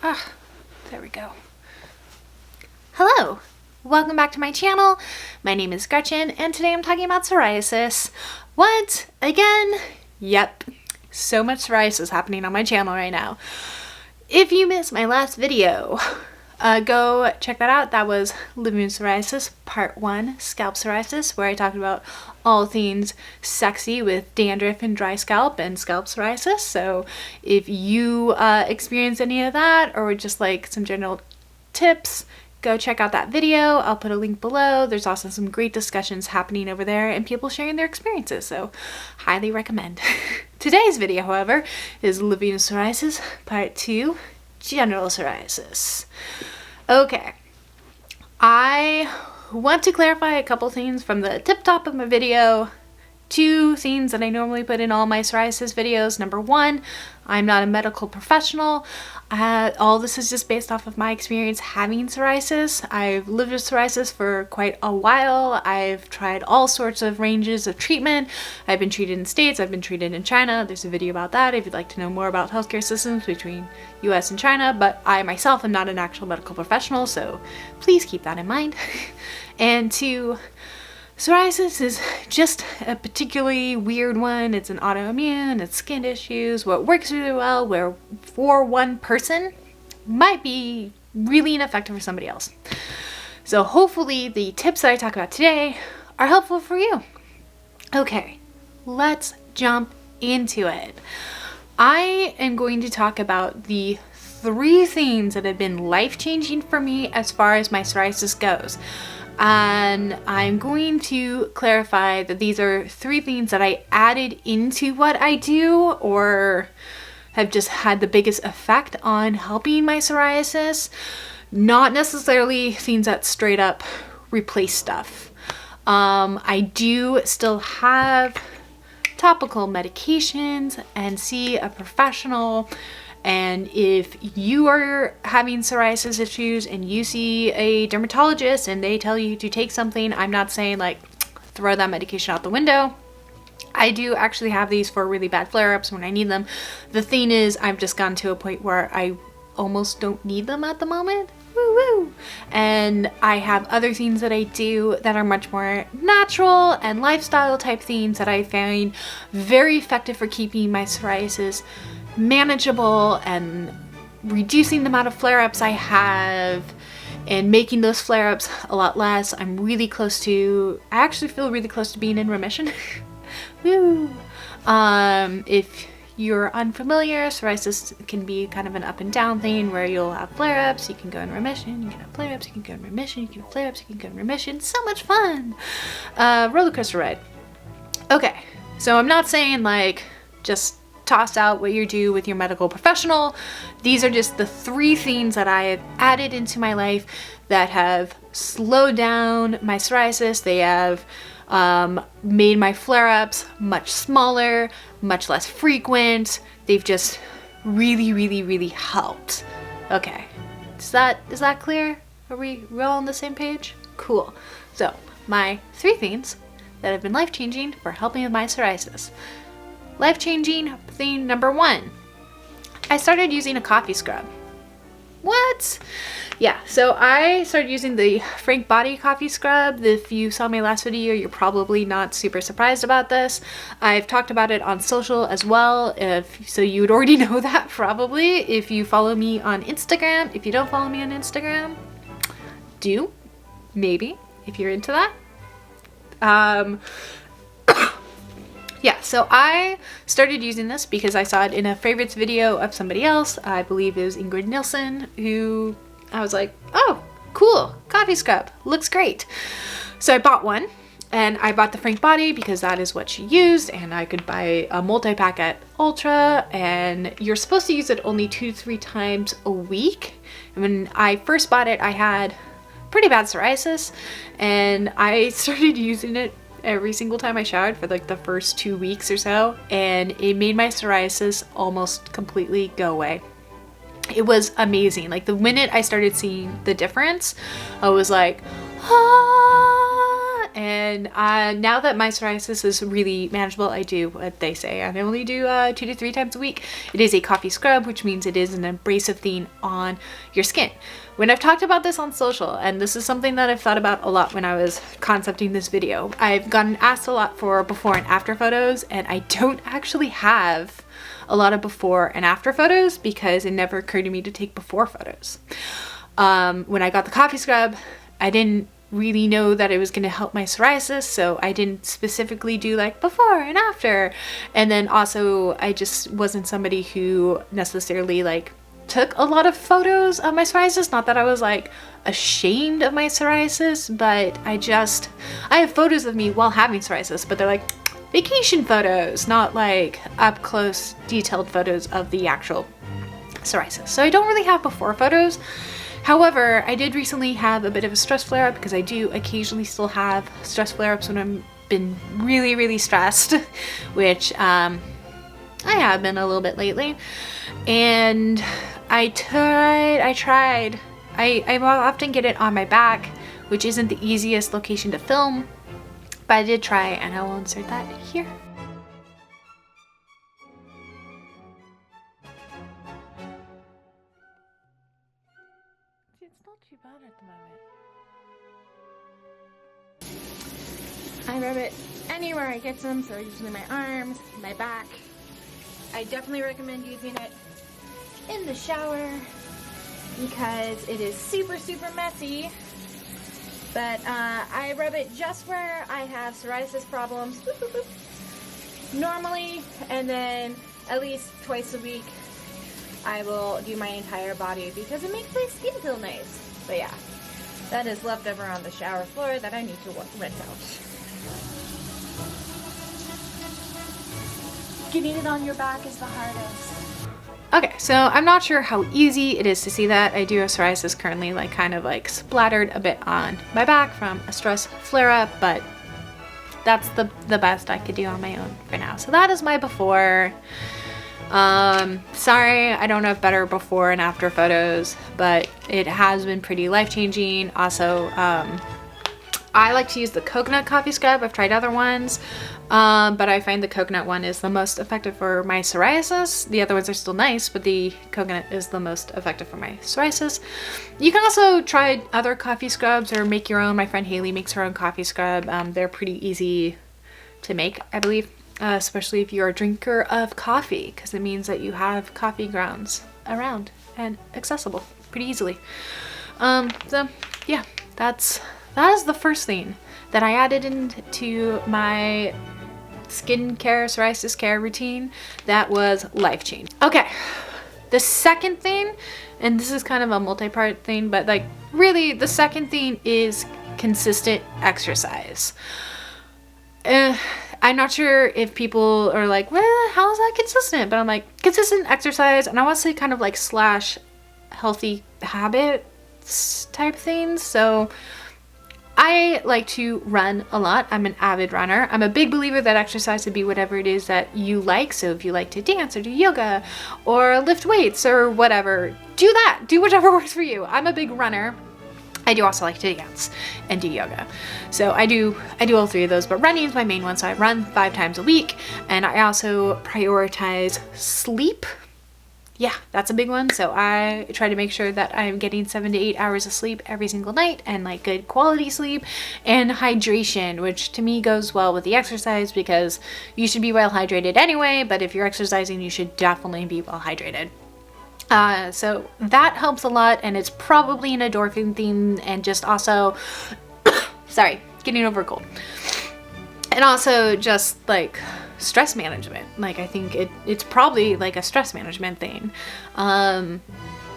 Ah, there we go. Hello, welcome back to my channel. My name is Gretchen, and today I'm talking about psoriasis. What? Again? Yep, so much psoriasis happening on my channel right now. If you missed my last video, go check that out. That was Living with Psoriasis, Part 1, Scalp Psoriasis, where I talked about all things sexy with dandruff and dry scalp and scalp psoriasis. So if you experience any of that or would just like some general tips, go check out that video. I'll put a link below. There's also some great discussions happening over there and people sharing their experiences, so highly recommend. Today's video, however, is Living with Psoriasis, Part 2, General Psoriasis. Okay, I want to clarify a couple things from the tip top of my video. Two things that I normally put in all my psoriasis videos. Number one, I'm not a medical professional. All this is just based off of my experience having psoriasis. I've lived with psoriasis for quite a while. I've tried all sorts of ranges of treatment. I've been treated in the States. I've been treated in China. There's a video about that if you'd like to know more about healthcare systems between US and China, but I myself am not an actual medical professional, so please keep that in mind. And two, psoriasis is just a particularly weird one. It's an autoimmune, it's skin issues. What works really well where for one person might be really ineffective for somebody else. So hopefully the tips that I talk about today are helpful for you. Okay, let's jump into it. I am going to talk about the 3 things that have been life-changing for me as far as my psoriasis goes. And I'm going to clarify that these are 3 things that I added into what I do or have just had the biggest effect on helping my psoriasis, not necessarily things that straight up replace stuff. I do still have topical medications and see a professional. And if you are having psoriasis issues and you see a dermatologist and they tell you to take something, I'm not saying like throw that medication out the window. I do actually have these for really bad flare-ups when I need them. The thing is, I've just gotten to a point where I almost don't need them at the moment. Woo woo! And I have other things that I do that are much more natural and lifestyle type things that I find very effective for keeping my psoriasis manageable and reducing the amount of flare-ups I have and making those flare-ups a lot less. I actually feel really close to being in remission. Woo! If you're unfamiliar, psoriasis can be kind of an up and down thing where you'll have flare-ups, you can go in remission, you can have flare-ups, you can go in remission, you can have flare-ups, you can go in remission. So much fun! Roller coaster ride. Okay, so I'm not saying like just toss out what you do with your medical professional. These are just the 3 things that I have added into my life that have slowed down my psoriasis. They have made my flare-ups much smaller, much less frequent. They've just really, really, really helped. Okay, is that clear? Are we all on the same page? Cool. So my 3 things that have been life-changing for helping with my psoriasis. Life-changing thing number 1. I started using a coffee scrub. What? Yeah, so I started using the Frank Body coffee scrub. If you saw my last video, you're probably not super surprised about this. I've talked about it on social as well, so you would already know that probably if you follow me on Instagram. If you don't follow me on Instagram, do, maybe, if you're into that. Yeah, so I started using this because I saw it in a favorites video of somebody else. I believe it was Ingrid Nilsson, who I was like, oh, cool, coffee scrub, looks great. So I bought one, and I bought the Frank Body because that is what she used, and I could buy a multi-pack at Ultra, and you're supposed to use it only 2-3 times a week. And when I first bought it, I had pretty bad psoriasis, and I started using it every single time I showered for like the first 2 weeks or so, and it made my psoriasis almost completely go away. It was amazing. Like the minute I started seeing the difference, I was like, ah! and now that my psoriasis is really manageable, I do what they say. I only do 2 to 3 times a week. It is a coffee scrub, which means it is an abrasive thing on your skin. When I've talked about this on social, and this is something that I've thought about a lot when I was concepting this video, I've gotten asked a lot for before and after photos, and I don't actually have a lot of before and after photos because it never occurred to me to take before photos. When I got the coffee scrub, I didn't really know that it was going to help my psoriasis, so I didn't specifically do like before and after. And then also I just wasn't somebody who necessarily like took a lot of photos of my psoriasis. Not that I was like ashamed of my psoriasis, but I have photos of me while having psoriasis, but they're like vacation photos, not like up close detailed photos of the actual psoriasis. So I don't really have before photos. However, I did recently have a bit of a stress flare-up because I do occasionally still have stress flare-ups when I've been really, really stressed, which I have been a little bit lately. And I often get it on my back, which isn't the easiest location to film, but I did try, and I will insert that here. It's not too bad at the moment. I rub it anywhere I get some, so usually my arms, my back. I definitely recommend using it in the shower because it is super, super messy. But I rub it just where I have psoriasis problems normally, and then at least twice a week I will do my entire body because it makes my skin feel nice. But yeah, that is left over on the shower floor that I need to rinse out. Getting it on your back is the hardest. Okay, so I'm not sure how easy it is to see that. I do have psoriasis currently, like kind of like splattered a bit on my back from a stress flare-up, but that's the best I could do on my own for now. So that is my before. Sorry, I don't have better before and after photos, but it has been pretty life-changing. Also, I like to use the coconut coffee scrub. I've tried other ones, but I find the coconut one is the most effective for my psoriasis. The other ones are still nice, but the coconut is the most effective for my psoriasis. You can also try other coffee scrubs or make your own. My friend Haley makes her own coffee scrub. They're pretty easy to make, I believe, especially if you're a drinker of coffee, because it means that you have coffee grounds around and accessible pretty easily. So yeah, that is the first thing that I added into my skincare, psoriasis care routine that was life-changing. Okay, the second thing, and this is kind of a multi-part thing, but like really the second thing is consistent exercise. I'm not sure if people are like, well, how is that consistent? But I'm like, consistent exercise, and I want to say kind of like slash healthy habits type things. So I like to run a lot. I'm an avid runner. I'm a big believer that exercise should be whatever it is that you like. So if you like to dance or do yoga or lift weights or whatever, do that. Do whatever works for you. I'm a big runner. I do also like to dance and do yoga. So I do all three of those, but running is my main one. So I run 5 times a week, and I also prioritize sleep. Yeah, that's a big one. So I try to make sure that I'm getting 7 to 8 hours of sleep every single night, and like good quality sleep, and hydration, which to me goes well with the exercise because you should be well hydrated anyway, but if you're exercising, you should definitely be well hydrated. So that helps a lot, and it's probably an endorphin thing, and just also, sorry, getting over a cold. And also just like stress management. Like I think it's probably like a stress management thing.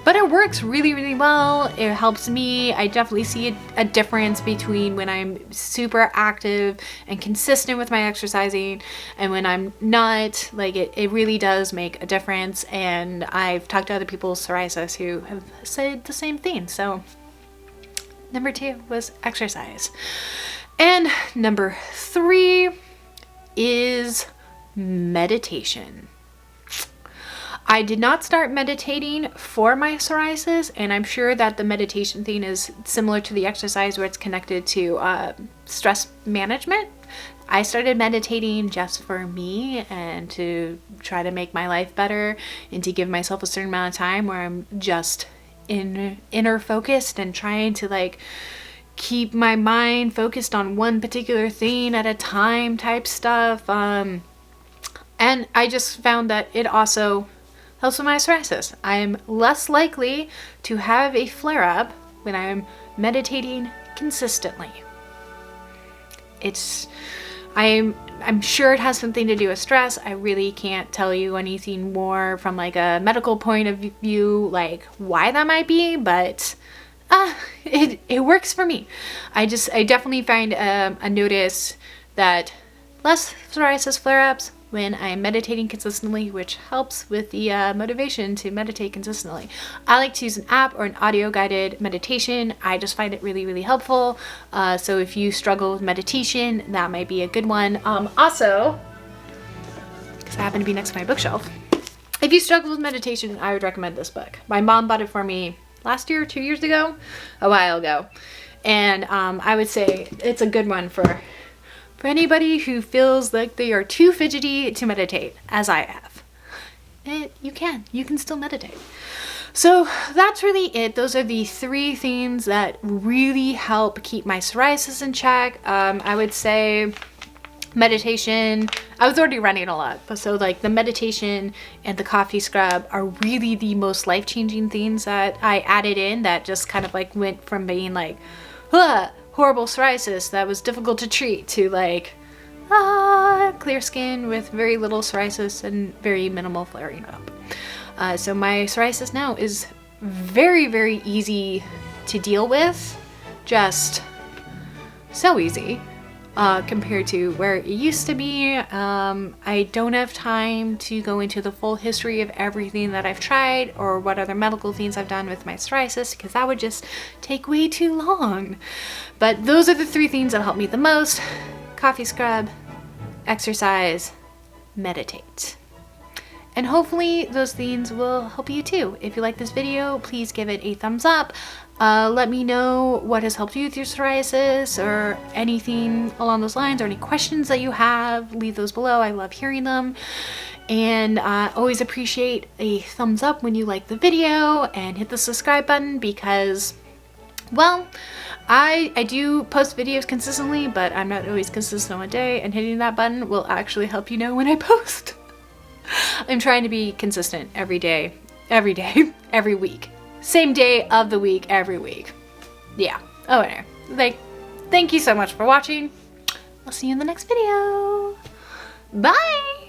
But it works really, really well. It helps me. I definitely see a difference between when I'm super active and consistent with my exercising and when I'm not. Like it really does make a difference. And I've talked to other people with psoriasis who have said the same thing. So number 2 was exercise. And number 3 is meditation. I did not start meditating for my psoriasis, and I'm sure that the meditation thing is similar to the exercise where it's connected to stress management. I started meditating just for me and to try to make my life better and to give myself a certain amount of time where I'm just inner focused and trying to like keep my mind focused on one particular thing at a time type stuff. And I just found that it also helps with my psoriasis. I'm less likely to have a flare-up when I'm meditating consistently. I'm sure it has something to do with stress. I really can't tell you anything more from like a medical point of view, like why that might be, but it works for me. I definitely find a notice that less psoriasis flare-ups when I'm meditating consistently, which helps with the motivation to meditate consistently. I like to use an app or an audio guided meditation. I just find it really, really helpful. So if you struggle with meditation, that might be a good one. Also, because I happen to be next to my bookshelf, if you struggle with meditation, I would recommend this book. My mom bought it for me last year, 2 years ago, a while ago. And I would say it's a good one for anybody who feels like they are too fidgety to meditate, as I have. You can still meditate. So that's really it. Those are the 3 things that really help keep my psoriasis in check. I would say meditation. I was already running a lot, but so like the meditation and the coffee scrub are really the most life-changing things that I added in, that just kind of like went from being like, horrible psoriasis that was difficult to treat to like clear skin with very little psoriasis and very minimal flaring up. So my psoriasis now is very, very easy to deal with, just so easy compared to where it used to be. I don't have time to go into the full history of everything that I've tried or what other medical things I've done with my psoriasis, because that would just take way too long. But those are the 3 things that help me the most: coffee scrub, exercise, meditate. And hopefully those things will help you too. If you like this video, please give it a thumbs up. Let me know what has helped you with your psoriasis or anything along those lines, or any questions that you have. Leave those below. I love hearing them. And always appreciate a thumbs up when you like the video, and hit the subscribe button because, well, I do post videos consistently, but I'm not always consistent on a day, and hitting that button will actually help you know when I post. I'm trying to be consistent every day, every week. Same day of the week, every week. Yeah. Oh, anyway. Thank you so much for watching. I'll see you in the next video. Bye!